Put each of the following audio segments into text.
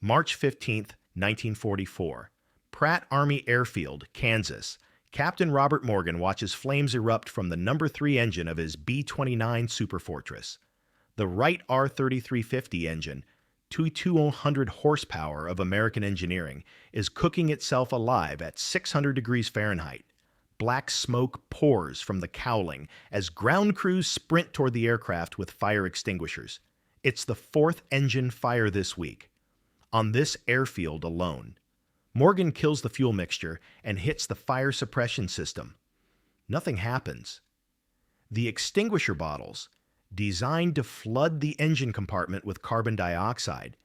March 15, 1944. Pratt Army Airfield, Kansas. Captain Robert Morgan watches flames erupt from the No. 3 engine of his B-29 Superfortress. The Wright R-3350 engine, 2,200 horsepower of American engineering, is cooking itself alive at 600 degrees Fahrenheit. Black smoke pours from the cowling as ground crews sprint toward the aircraft with fire extinguishers. It's the fourth engine fire this week, on this airfield alone. Morgan kills the fuel mixture and hits the fire suppression system. Nothing happens. The extinguisher bottles, designed to flood the engine compartment with carbon dioxide,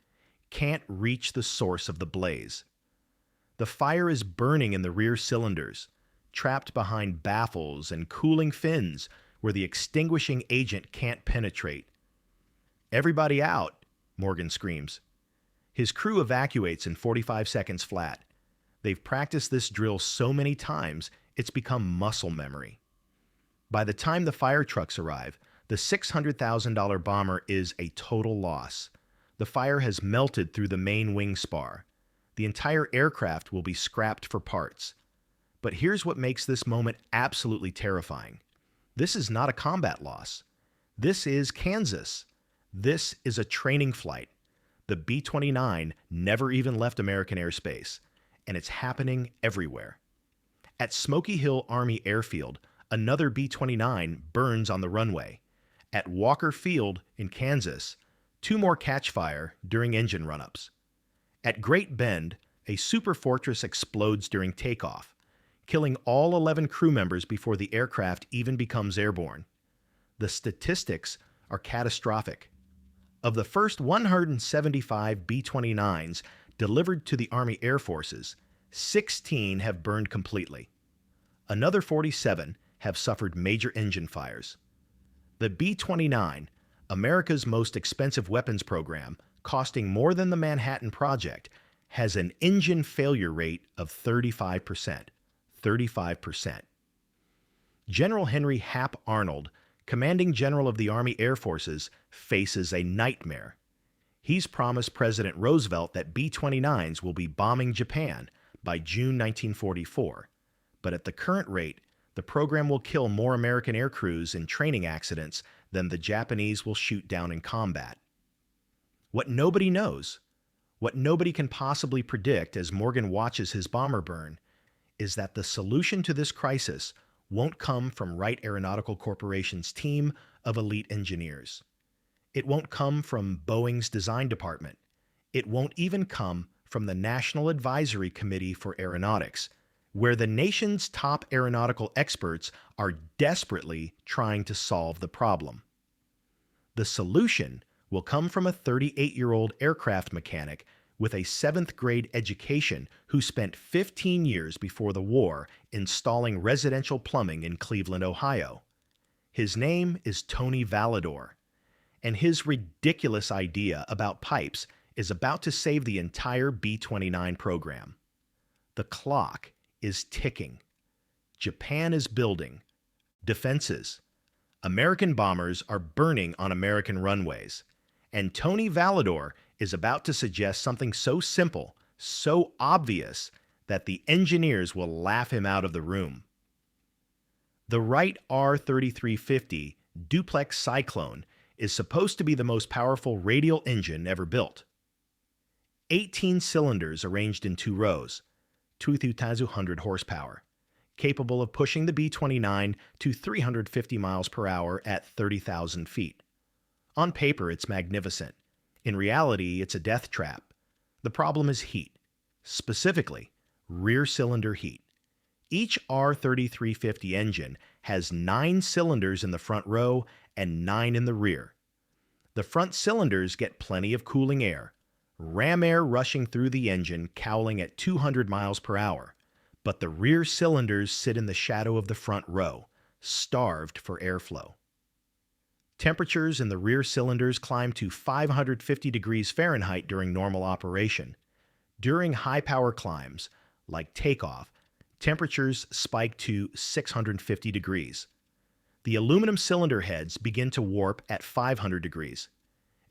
can't reach the source of the blaze. The fire is burning in the rear cylinders, trapped behind baffles and cooling fins where the extinguishing agent can't penetrate. "Everybody out," Morgan screams. His crew evacuates in 45 seconds flat. They've practiced this drill so many times, it's become muscle memory. By the time the fire trucks arrive, the $600,000 bomber is a total loss. The fire has melted through the main wing spar. The entire aircraft will be scrapped for parts. But here's what makes this moment absolutely terrifying. This is not a combat loss. This is Kansas. This is a training flight. The B-29 never even left American airspace, and it's happening everywhere. At Smoky Hill Army Airfield, another B-29 burns on the runway. At Walker Field in Kansas, 2 more catch fire during engine run-ups. At Great Bend, a Superfortress explodes during takeoff, killing all 11 crew members before the aircraft even becomes airborne. The statistics are catastrophic. Of the first 175 B-29s delivered to the Army Air Forces, 16 have burned completely. Another 47 have suffered major engine fires. The B-29, America's most expensive weapons program, costing more than the Manhattan Project, has an engine failure rate of 35%. 35%. General Henry Hap Arnold, commanding general of the Army Air Forces, faces a nightmare. He's promised President Roosevelt that B-29s will be bombing Japan by June 1944, but at the current rate, the program will kill more American air crews in training accidents than the Japanese will shoot down in combat. What nobody knows, what nobody can possibly predict as Morgan watches his bomber burn, is that the solution to this crisis won't come from Wright Aeronautical Corporation's team of elite engineers. It won't come from Boeing's design department. It won't even come from the National Advisory Committee for Aeronautics, where the nation's top aeronautical experts are desperately trying to solve the problem. The solution will come from a 38-year-old aircraft mechanic with a 7th grade education who spent 15 years before the war installing residential plumbing in Cleveland, Ohio. His name is Tony Validore, and his ridiculous idea about pipes is about to save the entire B-29 program. The clock is ticking. Japan is building. Defenses. American bombers are burning on American runways. And Tony Validore is about to suggest something so simple, so obvious, that the engineers will laugh him out of the room. The Wright R-3350 duplex cyclone is supposed to be the most powerful radial engine ever built. 18 cylinders arranged in 2 rows, 2,200 horsepower, capable of pushing the B-29 to 350 miles per hour at 30,000 feet. On paper, it's magnificent. In reality, it's a death trap. The problem is heat, specifically rear cylinder heat. Each R-3350 engine has 9 cylinders in the front row and 9 in the rear. The front cylinders get plenty of cooling air, ram air rushing through the engine cowling at 200 miles per hour, but the rear cylinders sit in the shadow of the front row, starved for airflow. Temperatures in the rear cylinders climb to 550 degrees Fahrenheit during normal operation. During high-power climbs, like takeoff, temperatures spike to 650 degrees. The aluminum cylinder heads begin to warp at 500 degrees.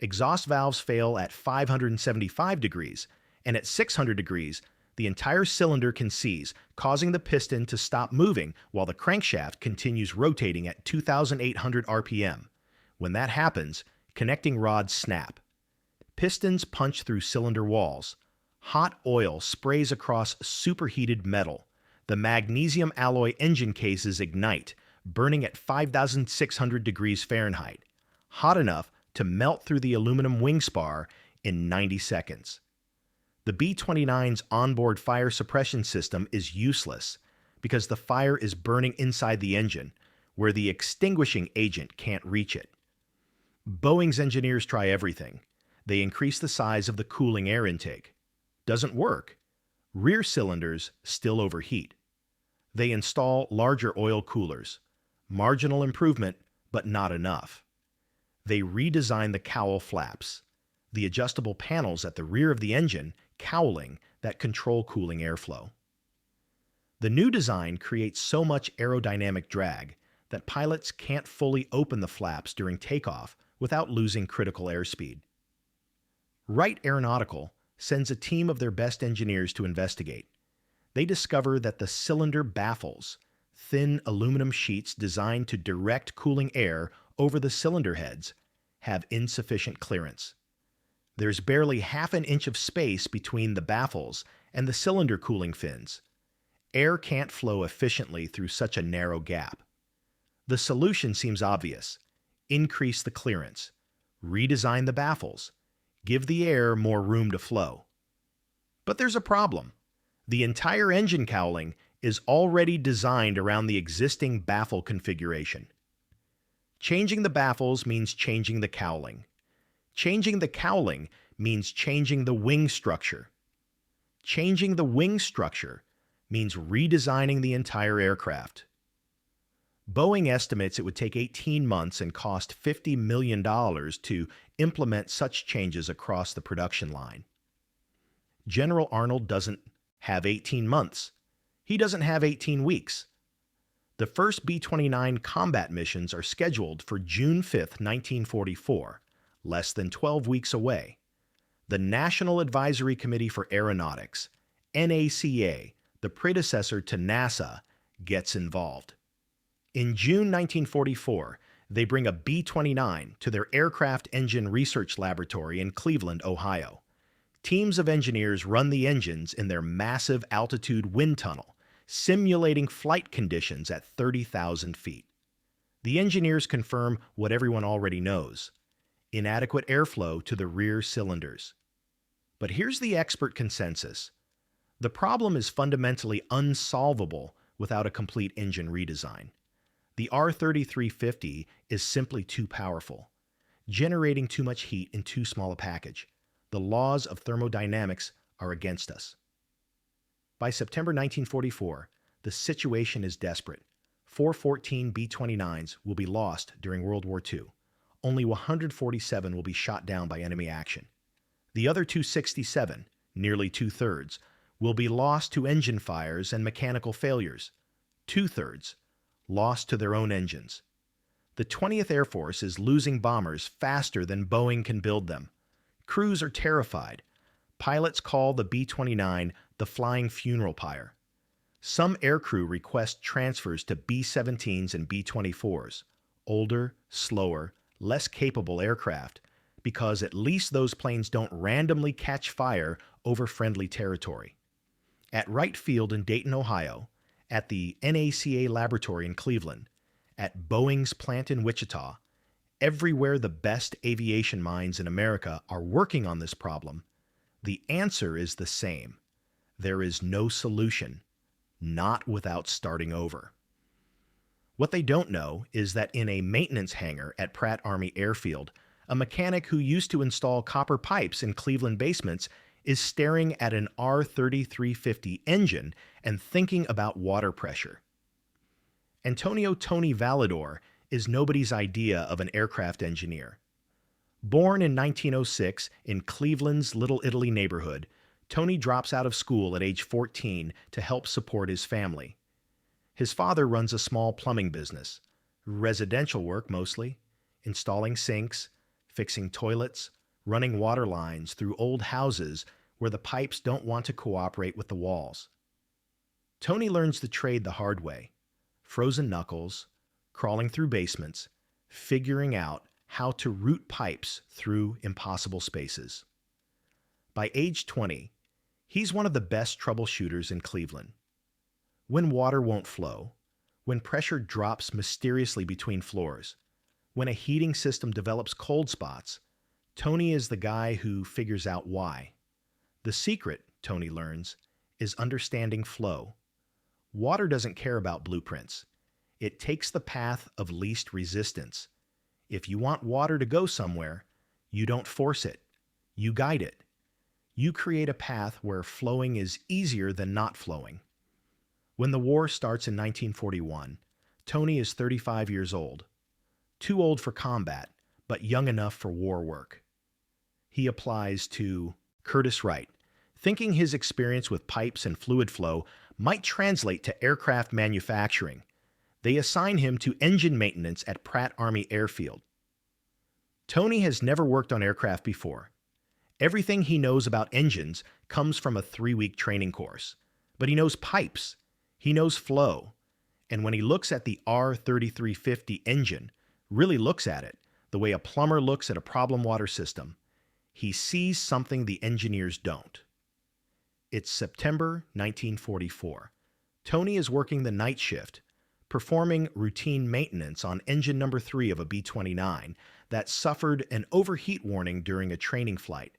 Exhaust valves fail at 575 degrees, and at 600 degrees, the entire cylinder can seize, causing the piston to stop moving while the crankshaft continues rotating at 2,800 RPM. When that happens, connecting rods snap. Pistons punch through cylinder walls. Hot oil sprays across superheated metal. The magnesium alloy engine cases ignite, burning at 5,600 degrees Fahrenheit, hot enough to melt through the aluminum wing spar in 90 seconds. The B-29's onboard fire suppression system is useless because the fire is burning inside the engine, where the extinguishing agent can't reach it. Boeing's engineers try everything. They increase the size of the cooling air intake. Doesn't work. Rear cylinders still overheat. They install larger oil coolers. Marginal improvement, but not enough. They redesign the cowl flaps, the adjustable panels at the rear of the engine cowling that control cooling airflow. The new design creates so much aerodynamic drag that pilots can't fully open the flaps during takeoff without losing critical airspeed. Wright Aeronautical sends a team of their best engineers to investigate. They discover that the cylinder baffles, thin aluminum sheets designed to direct cooling air over the cylinder heads, have insufficient clearance. There's barely half an inch of space between the baffles and the cylinder cooling fins. Air can't flow efficiently through such a narrow gap. The solution seems obvious. Increase the clearance. Redesign the baffles. Give the air more room to flow. But there's a problem. The entire engine cowling is already designed around the existing baffle configuration. Changing the baffles means changing the cowling. Changing the cowling means changing the wing structure. Changing the wing structure means redesigning the entire aircraft. Boeing estimates it would take 18 months and cost $50 million to implement such changes across the production line. General Arnold doesn't have 18 months. He doesn't have 18 weeks. The first B-29 combat missions are scheduled for June 5, 1944, less than 12 weeks away. The National Advisory Committee for Aeronautics, NACA, the predecessor to NASA, gets involved. In June 1944, they bring a B-29 to their Aircraft Engine Research Laboratory in Cleveland, Ohio. Teams of engineers run the engines in their massive altitude wind tunnel, simulating flight conditions at 30,000 feet. The engineers confirm what everyone already knows: inadequate airflow to the rear cylinders. But here's the expert consensus. The problem is fundamentally unsolvable without a complete engine redesign. The R3350 is simply too powerful, generating too much heat in too small a package. The laws of thermodynamics are against us. By September 1944, the situation is desperate. 414 B-29s will be lost during World War II. Only 147 will be shot down by enemy action. The other 267, nearly two-thirds, will be lost to engine fires and mechanical failures. Two-thirds lost to their own engines. The 20th Air Force is losing bombers faster than Boeing can build them. Crews are terrified. Pilots call the B-29 the flying funeral pyre. Some aircrew request transfers to B-17s and B-24s, older, slower, less capable aircraft, because at least those planes don't randomly catch fire over friendly territory. At Wright Field in Dayton, Ohio, at the NACA laboratory in Cleveland, at Boeing's plant in Wichita, everywhere the best aviation minds in America are working on this problem, the answer is the same. There is no solution, not without starting over. What they don't know is that in a maintenance hangar at Pratt Army Airfield, a mechanic who used to install copper pipes in Cleveland basements is staring at an R3350 engine and thinking about water pressure. Tony Validore is nobody's idea of an aircraft engineer. Born in 1906 in Cleveland's Little Italy neighborhood, Tony drops out of school at age 14 to help support his family. His father runs a small plumbing business, residential work mostly, installing sinks, fixing toilets, running water lines through old houses where the pipes don't want to cooperate with the walls. Tony learns the trade the hard way, frozen knuckles, crawling through basements, figuring out how to route pipes through impossible spaces. By age 20, he's one of the best troubleshooters in Cleveland. When water won't flow, when pressure drops mysteriously between floors, when a heating system develops cold spots, Tony is the guy who figures out why. The secret, Tony learns, is understanding flow. Water doesn't care about blueprints. It takes the path of least resistance. If you want water to go somewhere, you don't force it. You guide it. You create a path where flowing is easier than not flowing. When the war starts in 1941, Tony is 35 years old. Too old for combat, but young enough for war work. He applies to Curtiss Wright, thinking his experience with pipes and fluid flow might translate to aircraft manufacturing. They assign him to engine maintenance at Pratt Army Airfield. Tony has never worked on aircraft before. Everything he knows about engines comes from a 3-week training course. But he knows pipes. He knows flow. And when he looks at the R3350 engine, really looks at it, the way a plumber looks at a problem water system, he sees something the engineers don't. It's September 1944. Tony is working the night shift, performing routine maintenance on engine number 3 of a B-29 that suffered an overheat warning during a training flight.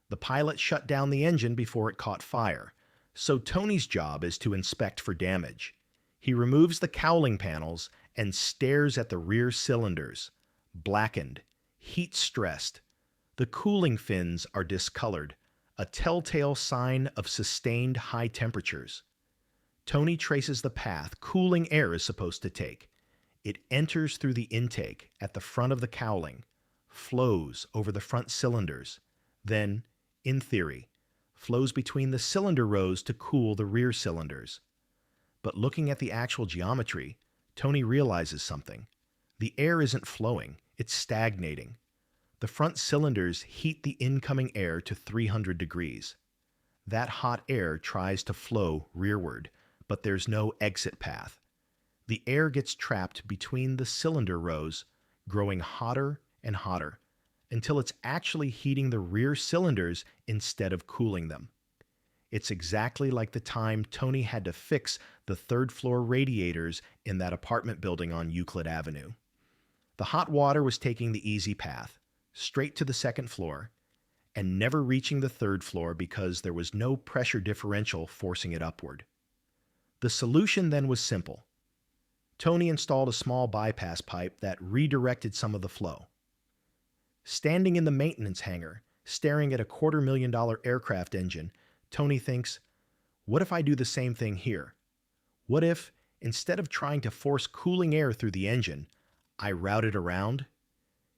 The pilot shut down the engine before it caught fire, so Tony's job is to inspect for damage. He removes the cowling panels and stares at the rear cylinders, blackened, heat-stressed. The cooling fins are discolored, a telltale sign of sustained high temperatures. Tony traces the path cooling air is supposed to take. It enters through the intake at the front of the cowling, flows over the front cylinders, then, in theory, flows between the cylinder rows to cool the rear cylinders. But looking at the actual geometry, Tony realizes something. The air isn't flowing, it's stagnating. The front cylinders heat the incoming air to 300 degrees. That hot air tries to flow rearward, but there's no exit path. The air gets trapped between the cylinder rows, growing hotter and hotter, until it's actually heating the rear cylinders instead of cooling them. It's exactly like the time Tony had to fix the third-floor radiators in that apartment building on Euclid Avenue. The hot water was taking the easy path, straight to the second floor, and never reaching the third floor because there was no pressure differential forcing it upward. The solution then was simple. Tony installed a small bypass pipe that redirected some of the flow. Standing in the maintenance hangar, staring at a $250,000 aircraft engine, Tony thinks, what if I do the same thing here? What if, instead of trying to force cooling air through the engine, I route it around?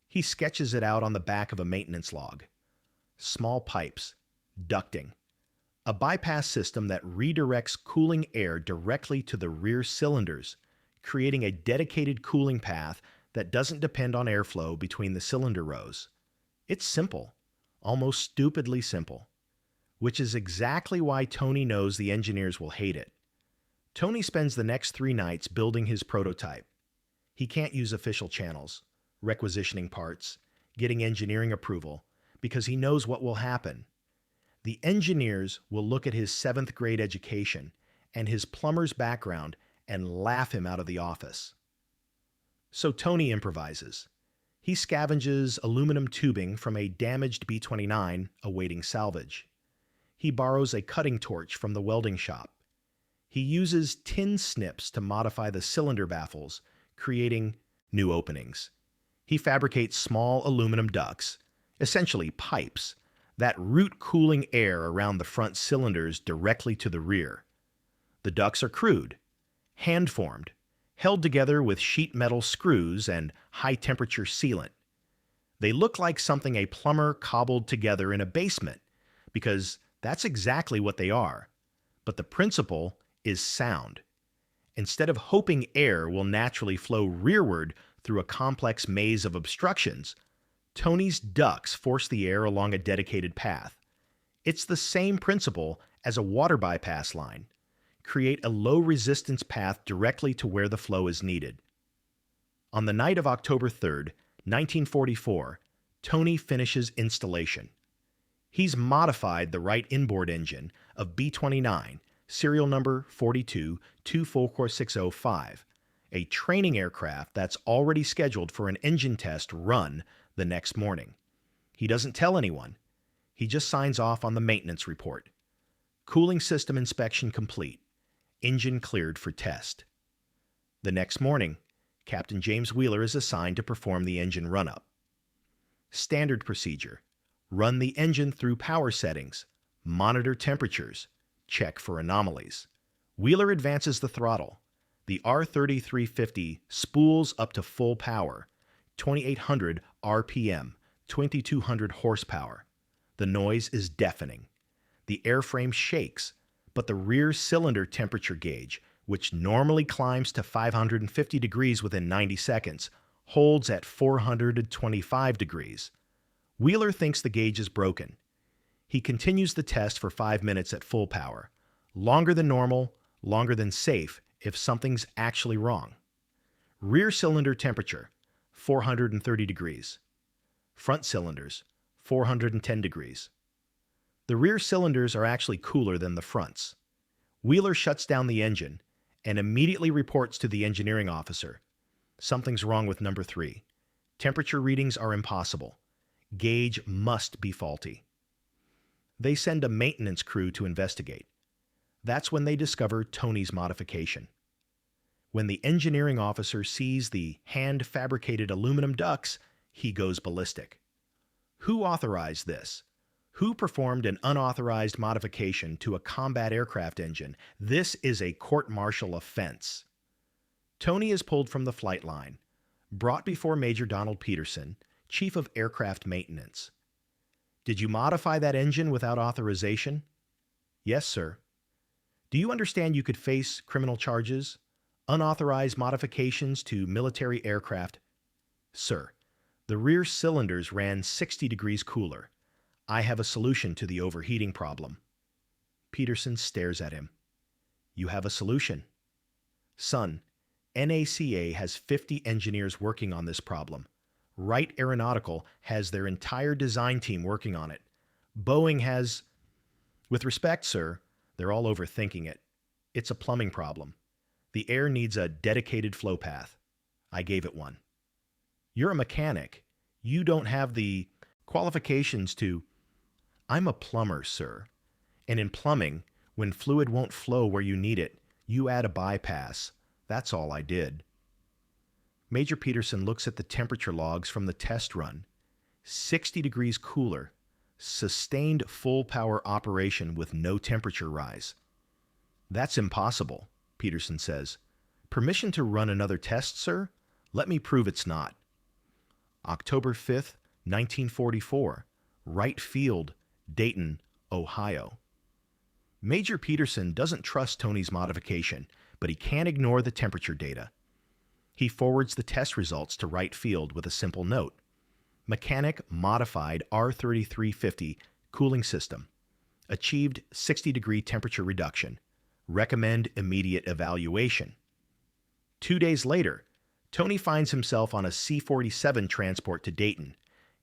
He sketches it out on the back of a maintenance log. Small pipes, ducting, a bypass system that redirects cooling air directly to the rear cylinders, creating a dedicated cooling path that doesn't depend on airflow between the cylinder rows. It's simple, almost stupidly simple, which is exactly why Tony knows the engineers will hate it. Tony spends the next 3 nights building his prototype. He can't use official channels, requisitioning parts, getting engineering approval, because he knows what will happen. The engineers will look at his 7th grade education and his plumber's background and laugh him out of the office. So Tony improvises. He scavenges aluminum tubing from a damaged B-29 awaiting salvage. He borrows a cutting torch from the welding shop. He uses tin snips to modify the cylinder baffles, creating new openings. He fabricates small aluminum ducts, essentially pipes, that route cooling air around the front cylinders directly to the rear. The ducts are crude, hand-formed, held together with sheet metal screws and high-temperature sealant. They look like something a plumber cobbled together in a basement, because that's exactly what they are. But the principle is sound. Instead of hoping air will naturally flow rearward through a complex maze of obstructions, Tony's ducts force the air along a dedicated path. It's the same principle as a water bypass line. Create a low-resistance path directly to where the flow is needed. On the night of October 3rd, 1944, Tony finishes installation. He's modified the Wright inboard engine of B-29, serial number 42-244605, a training aircraft that's already scheduled for an engine test run the next morning. He doesn't tell anyone. He just signs off on the maintenance report. Cooling system inspection complete. Engine cleared for test. The next morning, Captain James Wheeler is assigned to perform the engine run-up. Standard procedure: run the engine through power settings, monitor temperatures, check for anomalies. Wheeler advances the throttle. The R3350 spools up to full power, 2800 RPM, 2200 horsepower. The noise is deafening. The airframe shakes, but the rear cylinder temperature gauge, which normally climbs to 550 degrees within 90 seconds, holds at 425 degrees. Wheeler thinks the gauge is broken. He continues the test for 5 minutes at full power. Longer than normal, longer than safe if something's actually wrong. Rear cylinder temperature, 430 degrees. Front cylinders, 410 degrees. The rear cylinders are actually cooler than the fronts. Wheeler shuts down the engine and immediately reports to the engineering officer. Something's wrong with number 3. Temperature readings are impossible. Gauge must be faulty. They send a maintenance crew to investigate. That's when they discover Tony's modification. When the engineering officer sees the hand-fabricated aluminum ducts, he goes ballistic. Who authorized this? Who performed an unauthorized modification to a combat aircraft engine? This is a court-martial offense. Tony is pulled from the flight line, brought before Major Donald Peterson, Chief of Aircraft Maintenance. Did you modify that engine without authorization? Yes, sir. Do you understand you could face criminal charges? Unauthorized modifications to military aircraft? Sir, the rear cylinders ran 60 degrees cooler. I have a solution to the overheating problem. Peterson stares at him. You have a solution? Son, NACA has 50 engineers working on this problem. Wright Aeronautical has their entire design team working on it. Boeing has... With respect, sir, they're all overthinking it. It's a plumbing problem. The air needs a dedicated flow path. I gave it one. You're a mechanic. You don't have the qualifications to... I'm a plumber, sir. And in plumbing, when fluid won't flow where you need it, you add a bypass. That's all I did. Major Peterson looks at the temperature logs from the test run. 60 degrees cooler. Sustained full power operation with no temperature rise. That's impossible, Peterson says. Permission to run another test, sir? Let me prove it's not. October 5th, 1944, Wright Field, Dayton, Ohio. Major Peterson doesn't trust Tony's modification, but he can't ignore the temperature data. He forwards the test results to Wright Field with a simple note. Mechanic modified R3350 cooling system. Achieved 60-degree temperature reduction. Recommend immediate evaluation. 2 days later, Tony finds himself on a C-47 transport to Dayton,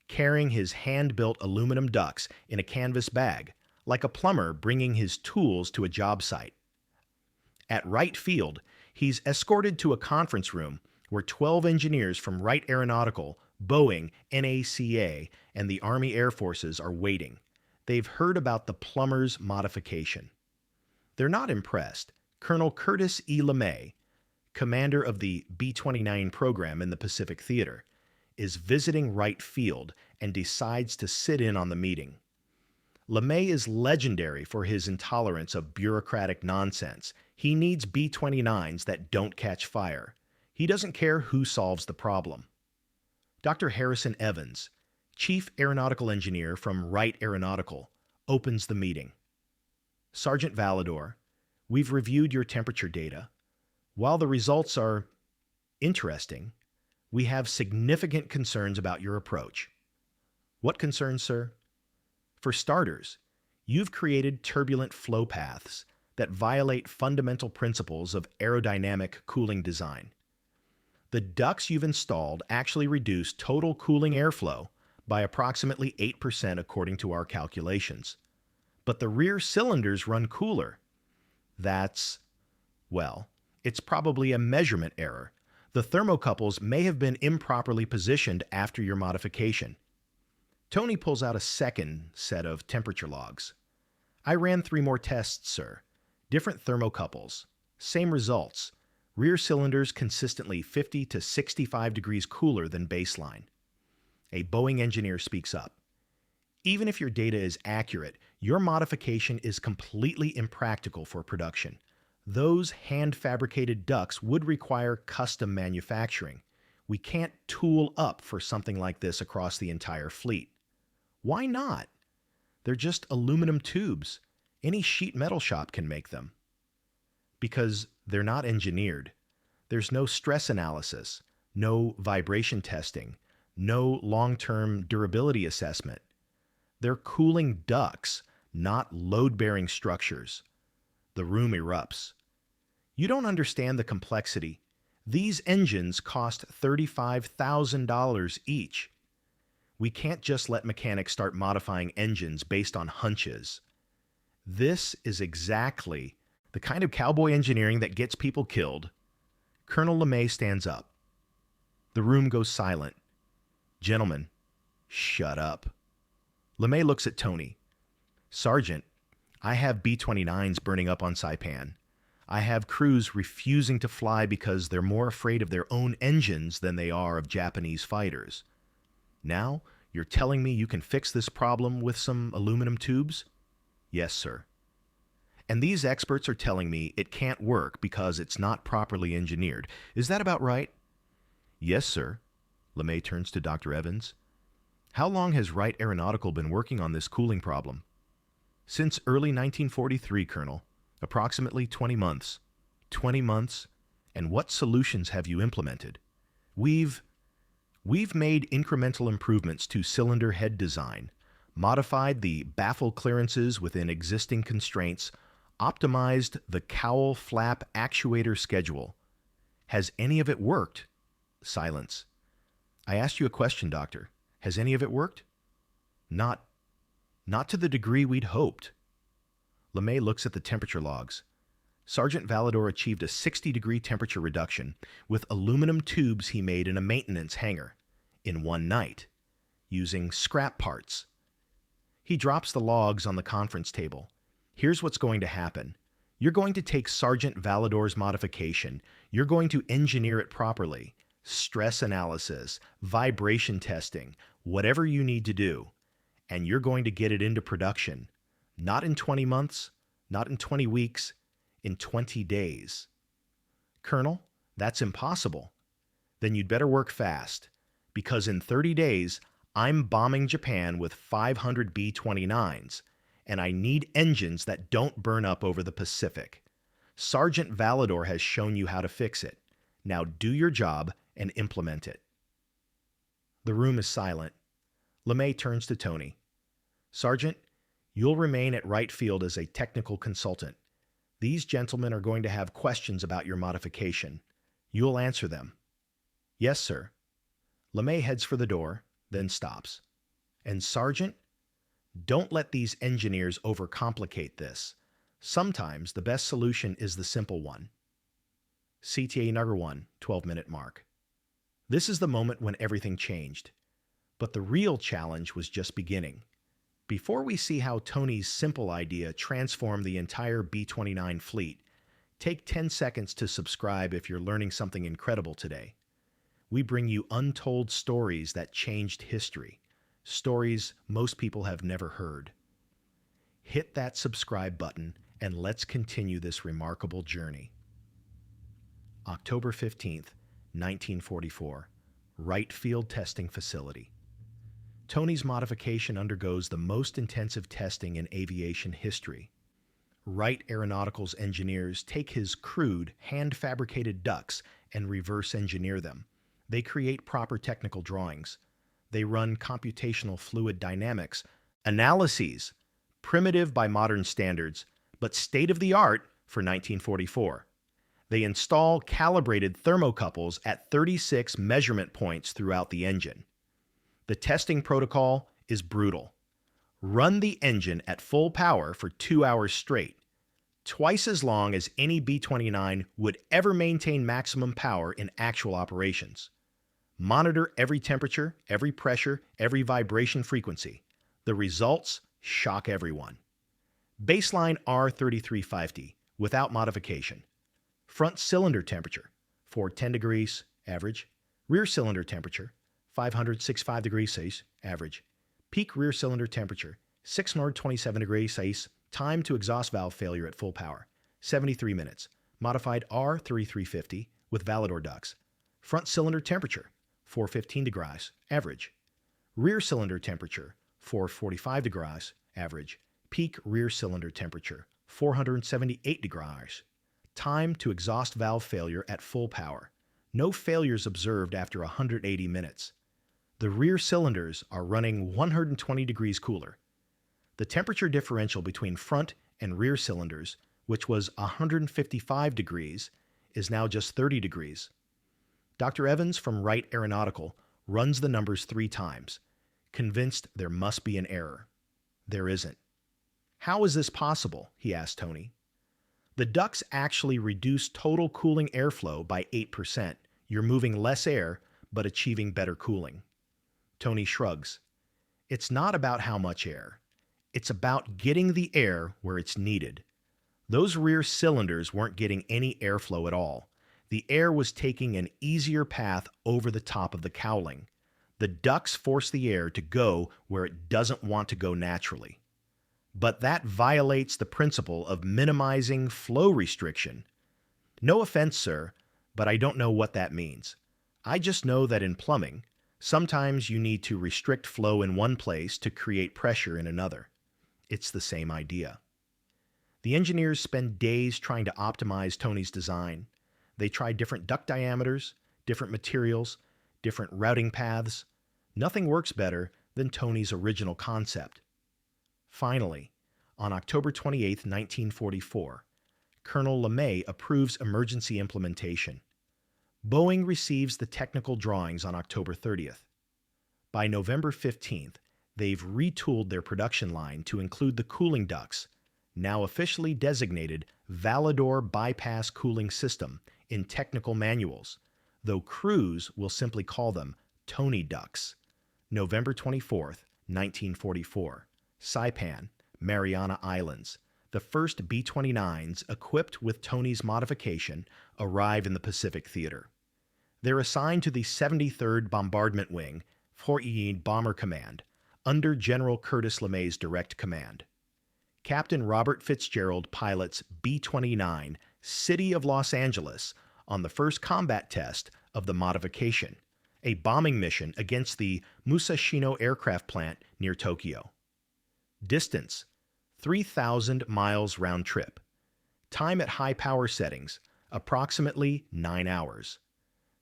carrying his hand-built aluminum ducts in a canvas bag, like a plumber bringing his tools to a job site. At Wright Field, he's escorted to a conference room where 12 engineers from Wright Aeronautical, Boeing, NACA, and the Army Air Forces are waiting. They've heard about the plumber's modification. They're not impressed. Colonel Curtis E. LeMay, commander of the B-29 program in the Pacific Theater, is visiting Wright Field and decides to sit in on the meeting. LeMay is legendary for his intolerance of bureaucratic nonsense. He needs B-29s that don't catch fire. He doesn't care who solves the problem. Dr. Harrison Evans, Chief Aeronautical Engineer from Wright Aeronautical, opens the meeting. Sergeant Validore, we've reviewed your temperature data. While the results are interesting, we have significant concerns about your approach. What concerns, sir? For starters, you've created turbulent flow paths that violate fundamental principles of aerodynamic cooling design. The ducts you've installed actually reduce total cooling airflow by approximately 8% according to our calculations. But the rear cylinders run cooler. Well, it's probably a measurement error. The thermocouples may have been improperly positioned after your modification. Tony pulls out a second set of temperature logs. I ran 3 more tests, sir. Different thermocouples. Same results. Rear cylinders consistently 50 to 65 degrees cooler than baseline. A Boeing engineer speaks up. Even if your data is accurate, your modification is completely impractical for production. Those hand-fabricated ducts would require custom manufacturing. We can't tool up for something like this across the entire fleet. Why not? They're just aluminum tubes. Any sheet metal shop can make them. Because they're not engineered. There's no stress analysis, no vibration testing, no long-term durability assessment. They're cooling ducts, not load-bearing structures. The room erupts. You don't understand the complexity. These engines cost $35,000 each. We can't just let mechanics start modifying engines based on hunches. This is exactly the kind of cowboy engineering that gets people killed. Colonel LeMay stands up. The room goes silent. Gentlemen, shut up. LeMay looks at Tony. Sergeant, I have B-29s burning up on Saipan. I have crews refusing to fly because they're more afraid of their own engines than they are of Japanese fighters. Now, you're telling me you can fix this problem with some aluminum tubes? Yes, sir. And these experts are telling me it can't work because it's not properly engineered. Is that about right? Yes, sir. LeMay turns to Dr. Evans. How long has Wright Aeronautical been working on this cooling problem? Since early 1943, Colonel. Approximately 20 months. 20 months? And what solutions have you implemented? We've made incremental improvements to cylinder head design, modified the baffle clearances within existing constraints, optimized the cowl flap actuator schedule. Has any of it worked? Silence. I asked you a question, Doctor. Has any of it worked? Not to the degree we'd hoped. LeMay looks at the temperature logs. Sergeant Validore achieved a 60-degree temperature reduction with aluminum tubes he made in a maintenance hangar in one night, using scrap parts. He drops the logs on the conference table. Here's what's going to happen. You're going to take Sergeant Validore's modification. You're going to engineer it properly. Stress analysis, vibration testing, whatever you need to do. And you're going to get it into production. Not in 20 months, not in 20 weeks, in 20 days. Colonel, that's impossible. Then you'd better work fast, because in 30 days, I'm bombing Japan with 500 B-29s, and I need engines that don't burn up over the Pacific. Sergeant Validore has shown you how to fix it. Now do your job and implement it. The room is silent. LeMay turns to Tony. Sergeant, you'll remain at Wright Field as a technical consultant. These gentlemen are going to have questions about your modification. You'll answer them. Yes, sir. LeMay heads for the door, then stops. And Sergeant, don't let these engineers overcomplicate this. Sometimes the best solution is the simple one. CTA Number 1, 12-minute mark. This is the moment when everything changed. But the real challenge was just beginning. Before we see how Tony's simple idea transformed the entire B-29 fleet, take 10 seconds to subscribe if you're learning something incredible today. We bring you untold stories that changed history, stories most people have never heard. Hit that subscribe button and let's continue this remarkable journey. October 15th, 1944, Wright Field Testing Facility. Tony's modification undergoes the most intensive testing in aviation history. Wright Aeronautical's engineers take his crude, hand-fabricated ducts and reverse engineer them. They create proper technical drawings. They run computational fluid dynamics analyses, primitive by modern standards, but state-of-the-art for 1944. They install calibrated thermocouples at 36 measurement points throughout the engine. The testing protocol is brutal. Run the engine at full power for 2 hours straight, twice as long as any B-29 would ever maintain maximum power in actual operations. Monitor every temperature, every pressure, every vibration frequency. The results shock everyone. Baseline R3350 without modification. Front cylinder temperature, 410 degrees, average. Rear cylinder temperature, 565 degrees Celsius, average. Peak rear cylinder temperature, 627 degrees Celsius. Time to exhaust valve failure at full power, 73 minutes. Modified R3350 with Validore ducts. Front cylinder temperature, 415 degrees, average. Rear cylinder temperature, 445 degrees, average. Peak rear cylinder temperature, 478 degrees. Time to exhaust valve failure at full power. No failures observed after 180 minutes. The rear cylinders are running 120 degrees cooler. The temperature differential between front and rear cylinders, which was 155 degrees, is now just 30 degrees. Dr. Evans from Wright Aeronautical runs the numbers 3 times, convinced there must be an error. There isn't. How is this possible? He asked Tony. The ducts actually reduce total cooling airflow by 8%. You're moving less air, but achieving better cooling. Tony shrugs. It's not about how much air. It's about getting the air where it's needed. Those rear cylinders weren't getting any airflow at all. The air was taking an easier path over the top of the cowling. The ducts force the air to go where it doesn't want to go naturally. But that violates the principle of minimizing flow restriction. No offense, sir, but I don't know what that means. I just know that in plumbing, sometimes you need to restrict flow in one place to create pressure in another. It's the same idea. The engineers spend days trying to optimize Tony's design. They try different duct diameters, different materials, different routing paths. Nothing works better than Tony's original concept. Finally, on October 28, 1944, Colonel LeMay approves emergency implementation. Boeing receives the technical drawings on October 30th. By November 15th, they've retooled their production line to include the cooling ducts, now officially designated Validore Bypass Cooling System in technical manuals, though crews will simply call them Tony ducts. November 24th, 1944, Saipan, Mariana Islands. The first B-29s equipped with Tony's modification arrive in the Pacific Theater. They're assigned to the 73rd Bombardment Wing, 4th Bomber Command, under General Curtis LeMay's direct command. Captain Robert Fitzgerald pilots B-29 City of Los Angeles on the first combat test of the modification, a bombing mission against the Musashino aircraft plant near Tokyo. Distance, 3,000 miles round trip. Time at high power settings, approximately 9 hours.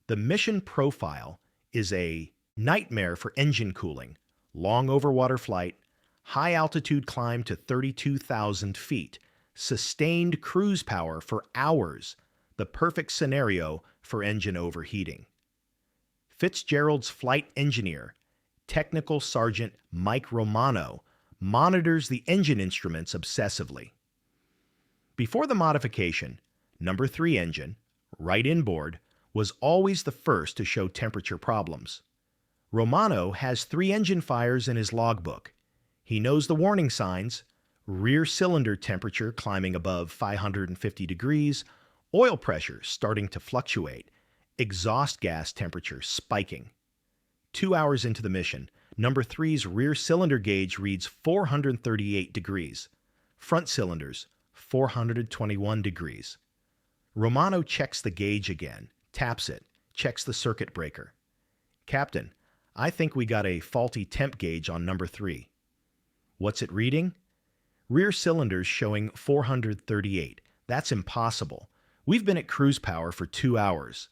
The mission profile is a nightmare for engine cooling, long overwater flight, high altitude climb to 32,000 feet, sustained cruise power for hours, the perfect scenario for engine overheating. Fitzgerald's flight engineer, Technical Sergeant Mike Romano, monitors the engine instruments obsessively. Before the modification, number 3 engine, right inboard, was always the first to show temperature problems. Romano has 3 engine fires in his logbook. He knows the warning signs: rear cylinder temperature climbing above 550 degrees, oil pressure starting to fluctuate, exhaust gas temperature spiking. 2 hours into the mission, number 3's rear cylinder gauge reads 438 degrees. Front cylinders, 421 degrees. Romano checks the gauge again, taps it, checks the circuit breaker. Captain, I think we got a faulty temp gauge on number 3. What's it reading? Rear cylinders showing 438. That's impossible. We've been at cruise power for 2 hours.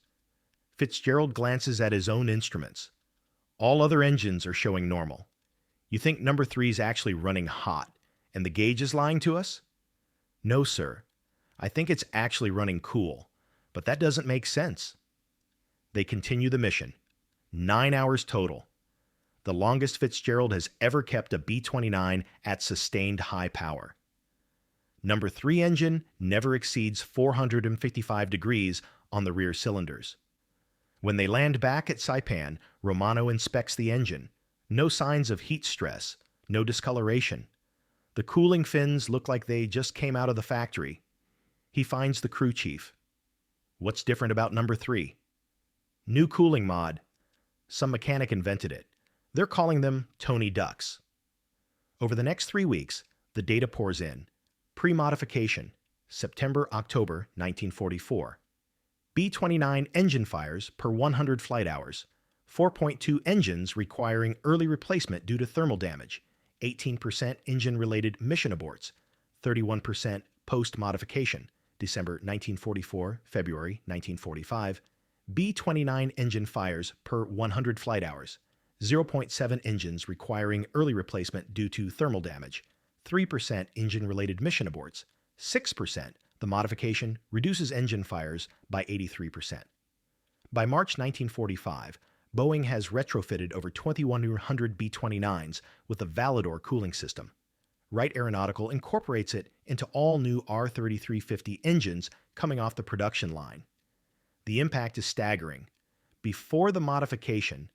Fitzgerald glances at his own instruments. All other engines are showing normal. You think number 3 is actually running hot, and the gauge is lying to us? No, sir. I think it's actually running cool, but that doesn't make sense. They continue the mission. 9 hours total. The longest Fitzgerald has ever kept a B-29 at sustained high power. Number 3 engine never exceeds 455 degrees on the rear cylinders. When they land back at Saipan, Romano inspects the engine. No signs of heat stress, no discoloration. The cooling fins look like they just came out of the factory. He finds the crew chief. What's different about number 3? New cooling mod. Some mechanic invented it. They're calling them Tony Ducks. Over the next 3 weeks, the data pours in. Pre-modification, September-October 1944. B-29 engine fires per 100 flight hours. 4.2 engines requiring early replacement due to thermal damage. 18% engine-related mission aborts. 31% post-modification, December 1944, February 1945. B-29 engine fires per 100 flight hours. 0.7 engines requiring early replacement due to thermal damage. 3% engine-related mission aborts. 6%, the modification reduces engine fires by 83%. By March 1945, Boeing has retrofitted over 2,100 B-29s with a Validore cooling system. Wright Aeronautical incorporates it into all new R-3350 engines coming off the production line. The impact is staggering. Before the modification,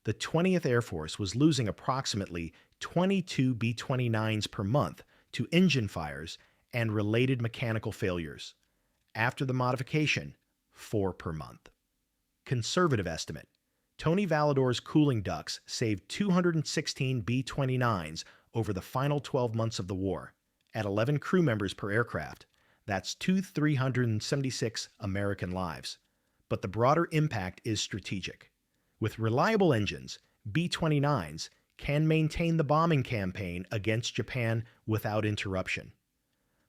the 20th Air Force was losing approximately 22 B-29s per month to engine fires and related mechanical failures. After the modification, 4 per month. Conservative estimate. Tony Validore's cooling ducts saved 216 B-29s over the final 12 months of the war, at 11 crew members per aircraft. That's 376 American lives. But the broader impact is strategic. With reliable engines, B-29s can maintain the bombing campaign against Japan without interruption.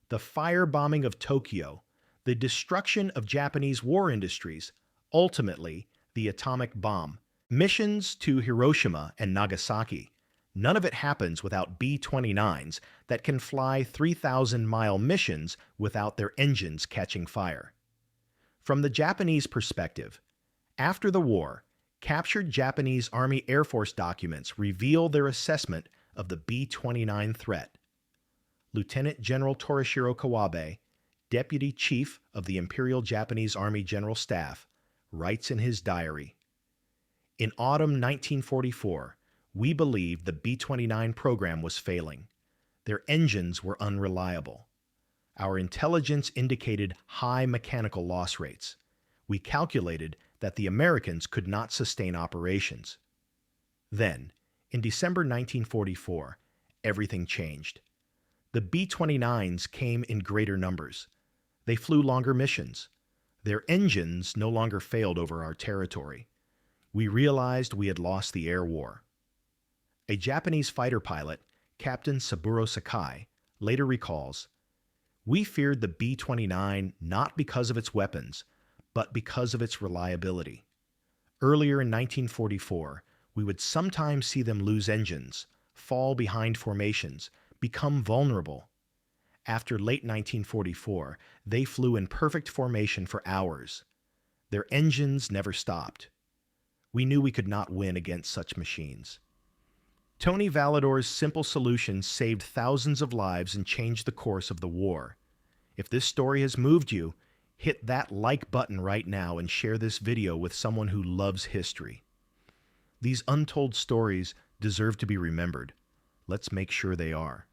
The firebombing of Tokyo, the destruction of Japanese war industries, ultimately the atomic bomb, missions to Hiroshima and Nagasaki, none of it happens without B-29s that can fly 3,000-mile missions without their engines catching fire. From the Japanese perspective, after the war, captured Japanese Army Air Force documents reveal their assessment of the B-29 threat. Lieutenant General Torishiro Kawabe, Deputy Chief of the Imperial Japanese Army General Staff, writes in his diary, "In autumn 1944, we believed the B-29 program was failing. Their engines were unreliable. Our intelligence indicated high mechanical loss rates. We calculated that the Americans could not sustain operations." Then, in December 1944, everything changed. The B-29s came in greater numbers. They flew longer missions. Their engines no longer failed over our territory. We realized we had lost the air war. A Japanese fighter pilot, Captain Saburo Sakai, later recalls, "We feared the B-29 not because of its weapons, but because of its reliability. Earlier in 1944, we would sometimes see them lose engines, fall behind formations, become vulnerable. After late 1944, they flew in perfect formation for hours. Their engines never stopped. We knew we could not win against such machines." Tony Validore's simple solution saved thousands of lives and changed the course of the war. If this story has moved you, hit that like button right now and share this video with someone who loves history. These untold stories deserve to be remembered. Let's make sure they are.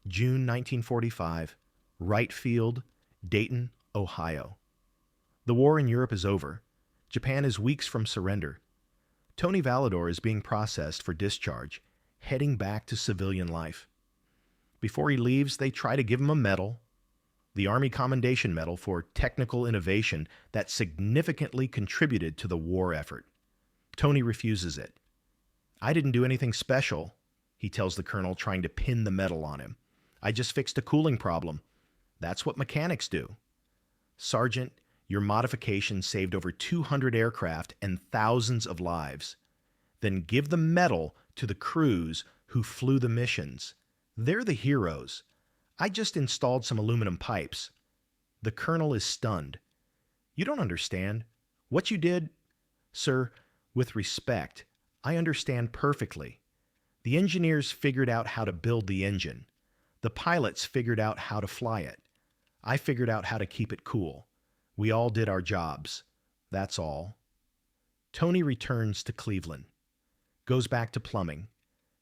June 1945, Wright Field, Dayton, Ohio. The war in Europe is over. Japan is weeks from surrender. Tony Validore is being processed for discharge, heading back to civilian life. Before he leaves, they try to give him a medal, the Army Commendation Medal for technical innovation that significantly contributed to the war effort. Tony refuses it. "I didn't do anything special," he tells the colonel, trying to pin the medal on him. "I just fixed a cooling problem. That's what mechanics do." "Sergeant, your modification saved over 200 aircraft and thousands of lives. then give the medal to the crews who flew the missions. They're the heroes. I just installed some aluminum pipes. The colonel is stunned. You don't understand. What you did, sir, with respect, I understand perfectly. The engineers figured out how to build the engine. The pilots figured out how to fly it. I figured out how to keep it cool. We all did our jobs. That's all. Tony returns to Cleveland, goes back to plumbing,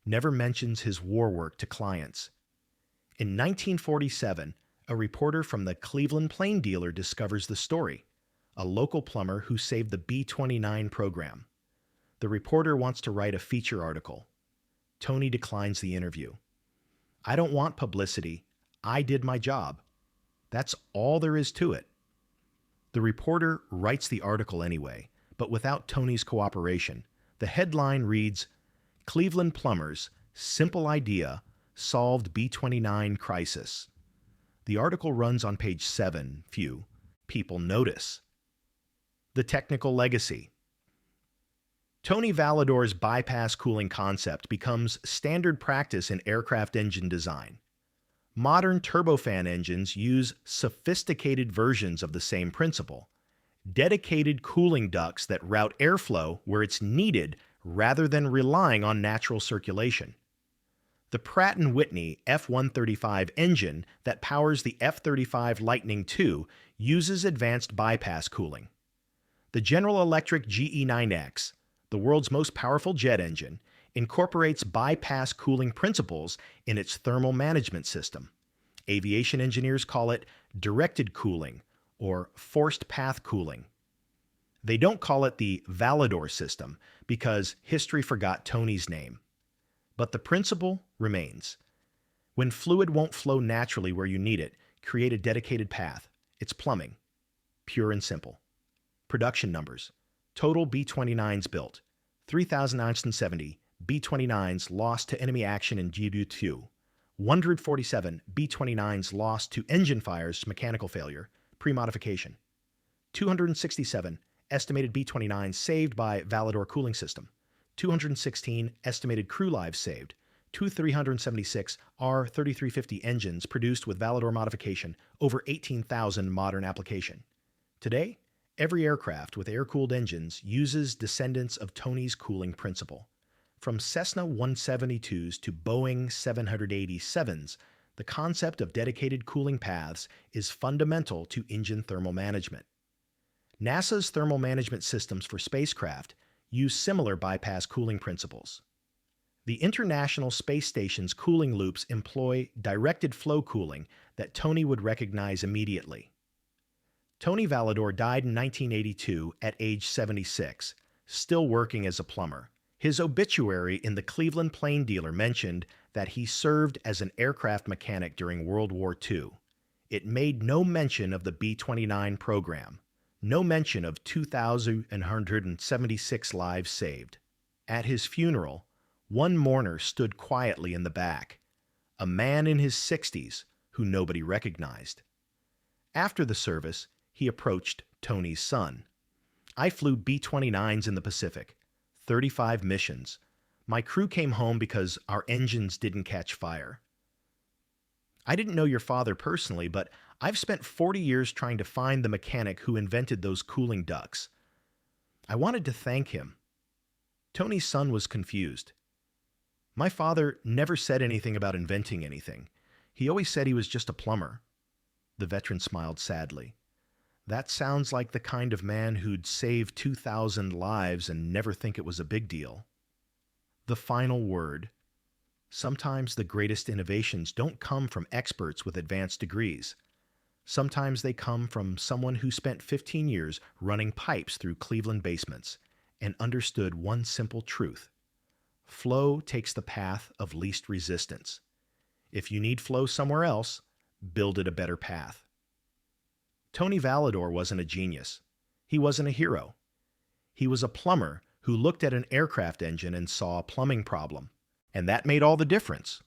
never mentions his war work to clients. In 1947, a reporter from the Cleveland plane dealer discovers the story, a local plumber who saved the B-29 program. The reporter wants to write a feature article. Tony declines the interview. I don't want publicity. I did my job. That's all there is to it. The reporter writes the article anyway, but without Tony's cooperation. The headline reads, Cleveland Plumbers, Simple Idea, Solved B-29 Crisis. The article runs on page 7. Few people notice. The technical legacy. Tony Validore's bypass cooling concept becomes standard practice in aircraft engine design. Modern turbofan engines use sophisticated versions of the same principle, dedicated cooling ducts that route airflow where it's needed rather than relying on natural circulation. The Pratt & Whitney F135 engine that powers the F-35 Lightning II uses advanced bypass cooling. The General Electric GE9X, the world's most powerful jet engine, incorporates bypass cooling principles in its thermal management system. Aviation engineers call it directed cooling or forced path cooling. They don't call it the Validore system because history forgot Tony's name. But the principle remains. When fluid won't flow naturally where you need it, create a dedicated path. It's plumbing. Pure and simple. Production numbers. Total B-29s built. 3,970 B-29s lost to enemy action in WWII. 147 B-29s lost to engine fires, mechanical failure, pre-modification. 267 estimated B-29s saved by Validore cooling system. 216 estimated crew lives saved. 376 R3350 engines produced with Validore modification, over 18,000 modern application. Today, every aircraft with air-cooled engines uses descendants of Tony's cooling principle. From Cessna 172s to Boeing 787s, the concept of dedicated cooling paths is fundamental to engine thermal management. NASA's thermal management systems for spacecraft use similar bypass cooling principles. The International Space Station's cooling loops employ directed flow cooling that Tony would recognize immediately. Tony Validore died in 1982 at age 76, still working as a plumber. His obituary in the Cleveland plane dealer mentioned that he served as an aircraft mechanic during World War II. It made no mention of the B-29 program, no mention of 2,176 lives saved. At his funeral, one mourner stood quietly in the back, a man in his 60s who nobody recognized. After the service, he approached Tony's son. I flew B-29s in the Pacific, 35 missions. My crew came home because our engines didn't catch fire. I didn't know your father personally, but I've spent 40 years trying to find the mechanic who invented those cooling ducts. I wanted to thank him. Tony's son was confused. My father never said anything about inventing anything. He always said he was just a plumber. The veteran smiled sadly. That sounds like the kind of man who'd save 2,000 lives and never think it was a big deal. The final word. Sometimes the greatest innovations don't come from experts with advanced degrees. Sometimes they come from someone who spent 15 years running pipes through Cleveland basements and understood one simple truth. Flow takes the path of least resistance. If you need flow somewhere else, build it a better path. Tony Validore wasn't a genius. He wasn't a hero. He was a plumber who looked at an aircraft engine and saw a plumbing problem. And that made all the difference.